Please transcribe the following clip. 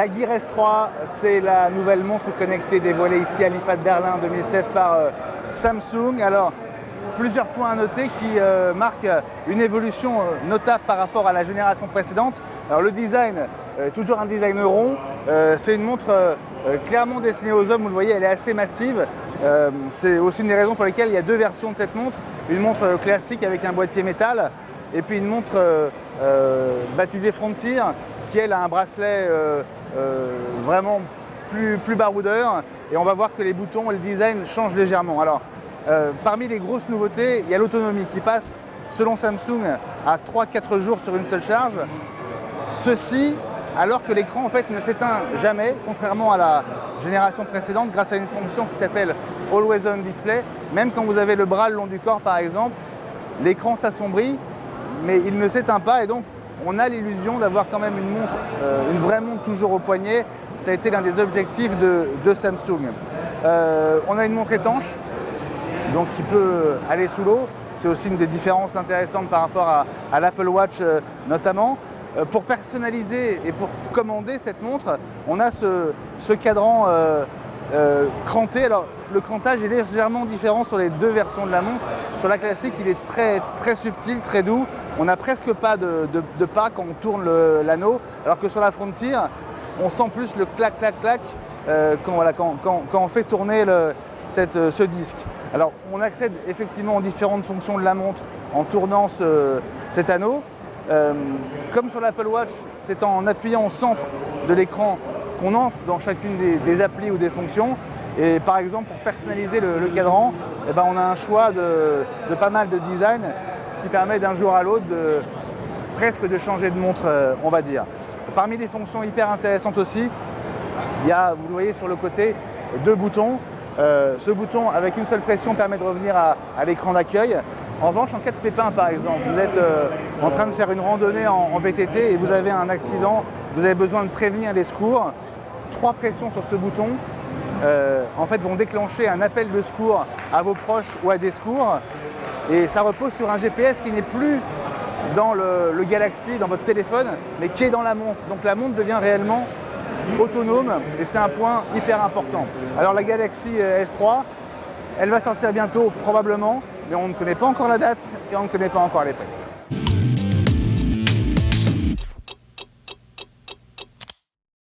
La Gear S3, c'est la nouvelle montre connectée dévoilée ici à l'IFA de Berlin 2016 par Samsung. Alors, plusieurs points à noter qui marquent une évolution notable par rapport à la génération précédente. Alors, le design, toujours un design rond, c'est une montre clairement destinée aux hommes. Vous le voyez, elle est assez massive. C'est aussi une des raisons pour lesquelles il y a deux versions de cette montre. Une montre classique avec un boîtier métal et puis une montre baptisée Frontier qui elle a un bracelet vraiment plus baroudeur, et on va voir que les boutons et le design changent légèrement. Alors, parmi les grosses nouveautés, il y a l'autonomie qui passe, selon Samsung, à 3-4 jours sur une seule charge. Ceci alors que l'écran en fait ne s'éteint jamais, contrairement à la génération précédente, grâce à une fonction qui s'appelle Always On Display. Même quand vous avez le bras le long du corps par exemple, l'écran s'assombrit, mais il ne s'éteint pas, et donc on a l'illusion d'avoir quand même une montre, une vraie montre toujours au poignet. Ça a été l'un des objectifs de Samsung. On a une montre étanche, donc qui peut aller sous l'eau. C'est aussi une des différences intéressantes par rapport à l'Apple Watch notamment. Pour personnaliser et pour commander cette montre, on a ce cadran cranté. Alors, le crantage est légèrement différent sur les deux versions de la montre. Sur la classique, il est très subtil, très doux. On n'a presque pas de pas quand on tourne l'anneau, alors que sur la Frontier, on sent plus le clac quand on fait tourner ce disque. Alors, on accède effectivement aux différentes fonctions de la montre en tournant cet anneau. Comme sur l'Apple Watch, c'est en appuyant au centre de l'écran qu'on entre dans chacune des applis ou des fonctions. Et par exemple, pour personnaliser le cadran, eh ben, on a un choix de pas mal de design, ce qui permet d'un jour à l'autre presque de changer de montre, on va dire. Parmi les fonctions hyper intéressantes aussi, il y a, vous le voyez sur le côté, deux boutons. Ce bouton, avec une seule pression, permet de revenir à l'écran d'accueil. En revanche, en cas de pépin, par exemple, vous êtes en train de faire une randonnée en VTT et vous avez un accident, vous avez besoin de prévenir les secours. 3 pressions sur ce bouton en fait, vont déclencher un appel de secours à vos proches ou à des secours. Et ça repose sur un GPS qui n'est plus dans le Galaxy, dans votre téléphone, mais qui est dans la montre. Donc la montre devient réellement autonome et c'est un point hyper important. Alors la Galaxy S3, elle va sortir bientôt probablement, mais on ne connaît pas encore la date et on ne connaît pas encore les prix.